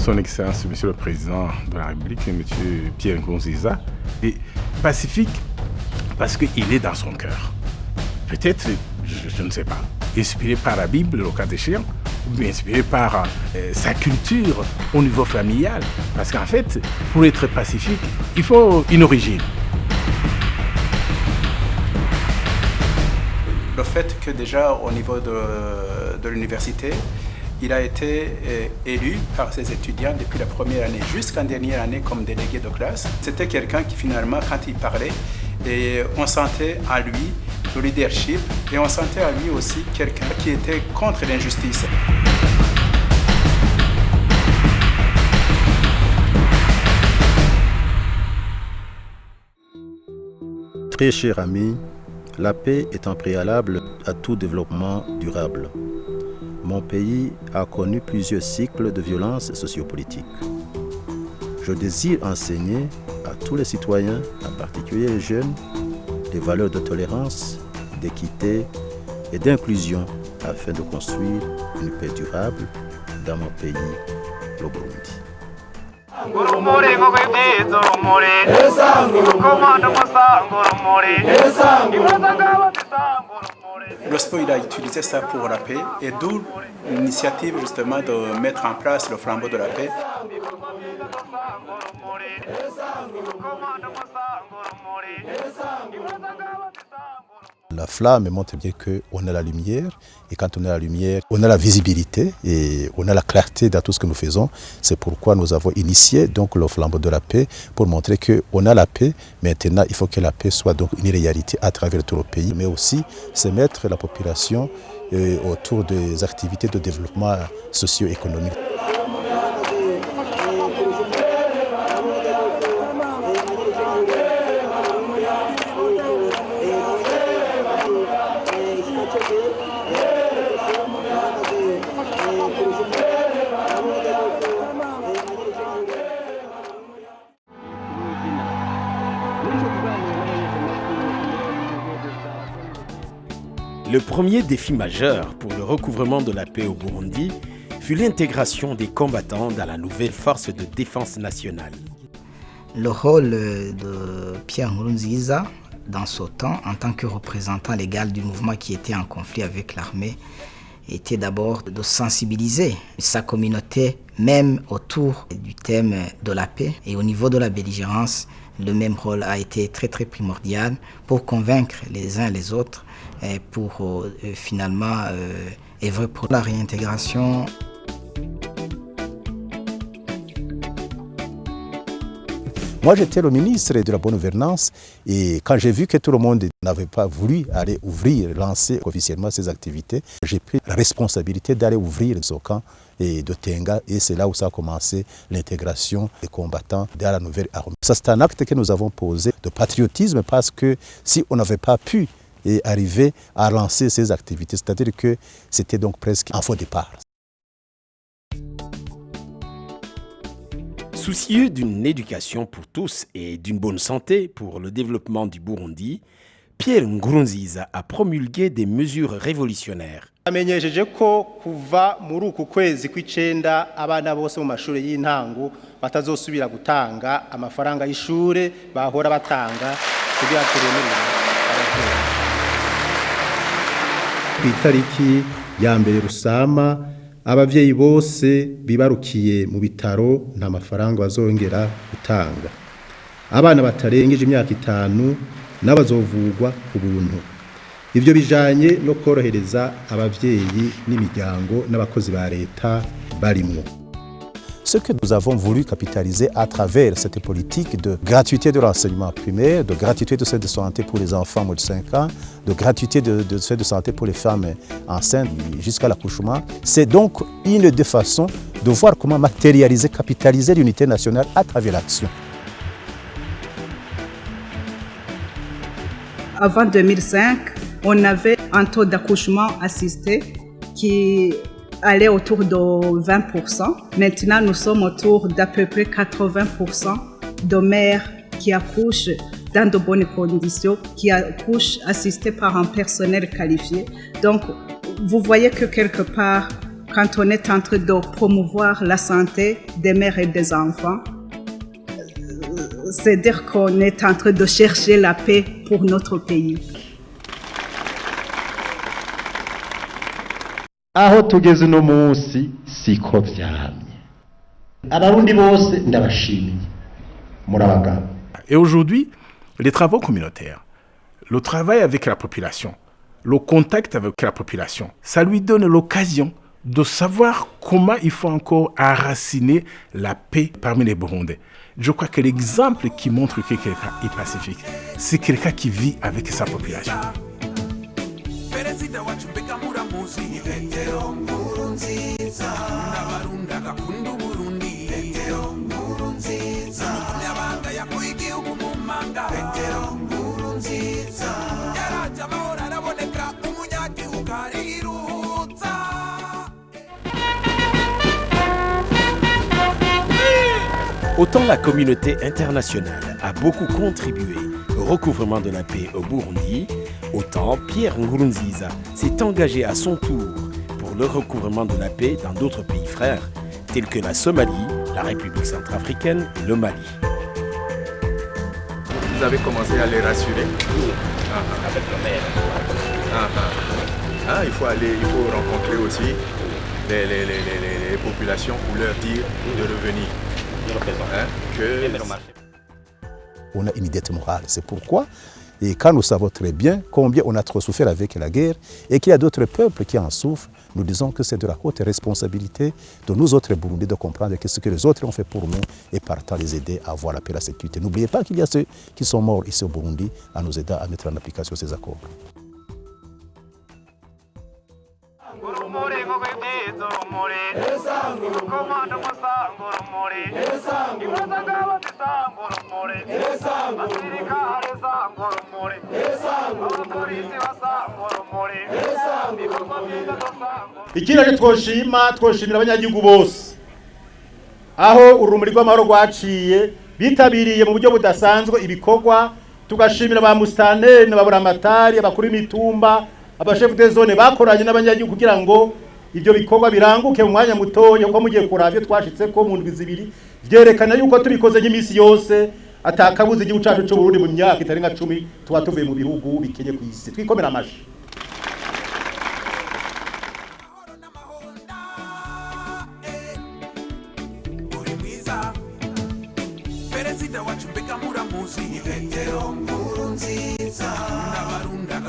Son Excellence, Monsieur le Président de la République, Monsieur Pierre Nkurunziza, est pacifique parce qu'il est dans son cœur. Peut-être, je ne sais pas, inspiré par la Bible, le cas échéant, ou bien inspiré par sa culture au niveau familial. Parce qu'en fait, pour être pacifique, il faut une origine. Le fait que déjà au niveau de l'université, il a été élu par ses étudiants depuis la première année jusqu'en dernière année comme délégué de classe. C'était quelqu'un qui finalement, quand il parlait, et on sentait en lui le leadership et on sentait en lui aussi quelqu'un qui était contre l'injustice. Très cher ami, la paix est un préalable à tout développement durable. Mon pays a connu plusieurs cycles de violence sociopolitique. Je désire enseigner à tous les citoyens, en particulier les jeunes, les valeurs de tolérance, d'équité et d'inclusion afin de construire une paix durable dans mon pays, le Burundi. L'OSPO il a utilisé ça pour la paix et d'où l'initiative justement de mettre en place le flambeau de la paix. La flamme montre bien qu'on a la lumière et quand on a la lumière, on a la visibilité et on a la clarté dans tout ce que nous faisons. C'est pourquoi nous avons initié donc le flambeau de la paix pour montrer qu'on a la paix. Maintenant, il faut que la paix soit donc une réalité à travers tout le pays, mais aussi c'est mettre la population autour des activités de développement socio-économique. Le premier défi majeur pour le recouvrement de la paix au Burundi fut l'intégration des combattants dans la nouvelle force de défense nationale. Le rôle de Pierre Nkurunziza dans ce temps, en tant que représentant légal du mouvement qui était en conflit avec l'armée, était d'abord de sensibiliser sa communauté, même autour du thème de la paix. Et au niveau de la belligérance, le même rôle a été très primordial pour convaincre les uns les autres et pour finalement œuvrer pour la réintégration. Moi, j'étais le ministre de la bonne gouvernance et quand j'ai vu que tout le monde n'avait pas voulu aller lancer officiellement ces activités, j'ai pris la responsabilité d'aller ouvrir le camp de Tenga et c'est là où ça a commencé l'intégration des combattants dans la nouvelle armée. Ça, c'est un acte que nous avons posé de patriotisme parce que si on n'avait pas pu arriver à lancer ces activités, c'est-à-dire que c'était donc presque un faux départ. Soucieux d'une éducation pour tous et d'une bonne santé pour le développement du Burundi, Pierre Nkurunziza a promulgué des mesures révolutionnaires. Amenyesheje ko kuva muri uku kwezi kw'icenda abana bose mu mashuri y'intango batazosubira gutanga amafaranga y'ishure bahora batanga kugira turemerere abavyeyi. Kw'itariki ya mbere Rusama abavyeyi bose bibarukiye mu bitaro nta mafaranga bazongera gutanga. Abana batarengeje imyaka 5 n'abazovugwa ku buntu. Ivyo bijanye no korohereza abavyeyi n'imiryango n'abakozi ba leta barimwo. Ce que nous avons voulu capitaliser à travers cette politique de gratuité de l'enseignement primaire, de gratuité de soins de santé pour les enfants moins de 5 ans, de gratuité de soins de santé pour les femmes enceintes jusqu'à l'accouchement, c'est donc une des façons de voir comment matérialiser, capitaliser l'unité nationale à travers l'action. Avant 2005, on avait un taux d'accouchement assisté qui allait autour de 20%. Maintenant, nous sommes autour d'à peu près 80% de mères qui accouchent dans de bonnes conditions, qui accouchent assistées par un personnel qualifié. Donc, vous voyez que quelque part, quand on est en train de promouvoir la santé des mères et des enfants. C'est dire qu'on est en train de chercher la paix pour notre pays. Aho tugeze uno munsi siko vyamye. Abarundi bose ndabashimiye. Murabagabo. Et aujourd'hui, les travaux communautaires, le travail avec la population, le contact avec la population, ça lui donne l'occasion de savoir comment il faut encore enraciner la paix parmi les Burundais. Je crois que l'exemple qui montre que quelqu'un est pacifique, c'est quelqu'un qui vit avec sa population. Autant la communauté internationale a beaucoup contribué au recouvrement de la paix au Burundi, autant Pierre Nkurunziza s'est engagé à son tour pour le recouvrement de la paix dans d'autres pays frères, tels que la Somalie, la République centrafricaine et le Mali. Vous avez commencé à les rassurer Avec le maire. Il faut rencontrer aussi les populations pour leur dire de revenir. On a une dette morale, c'est pourquoi, et quand nous savons très bien combien on a trop souffert avec la guerre et qu'il y a d'autres peuples qui en souffrent, nous disons que c'est de la haute responsabilité de nous autres Burundais de comprendre que ce que les autres ont fait pour nous et partant les aider à avoir la paix et la sécurité. N'oubliez pas qu'il y a ceux qui sont morts ici au Burundi à nous aider à mettre en application ces accords. Ikindi twoshimira abanyagihugu bose aho urumuri rw'amahoro rwaciye bitabiriye mu buryo budasanzwe ibikorwa, tugashimira ba musitanteri ba buramatari, abakuru imitumba, abashefu de zone bakoranye n'abanyagihugu kugira ngo ibyo bikorwa biranguke mu mwanya mutoya. Uko mugiye kuravyo twashitse ko mu ndwi zibiri vyerekana yuko tubikoze nk'imisi yose atakabuze igihugu cacu cyo Burundi mu myaka itari nka 10 tuba tuvuye mu bihugu bikenye ku isi. Twikomera amashi. Perezida wacu mbega muramuzi, Petero Nkurunziza, n'abarunda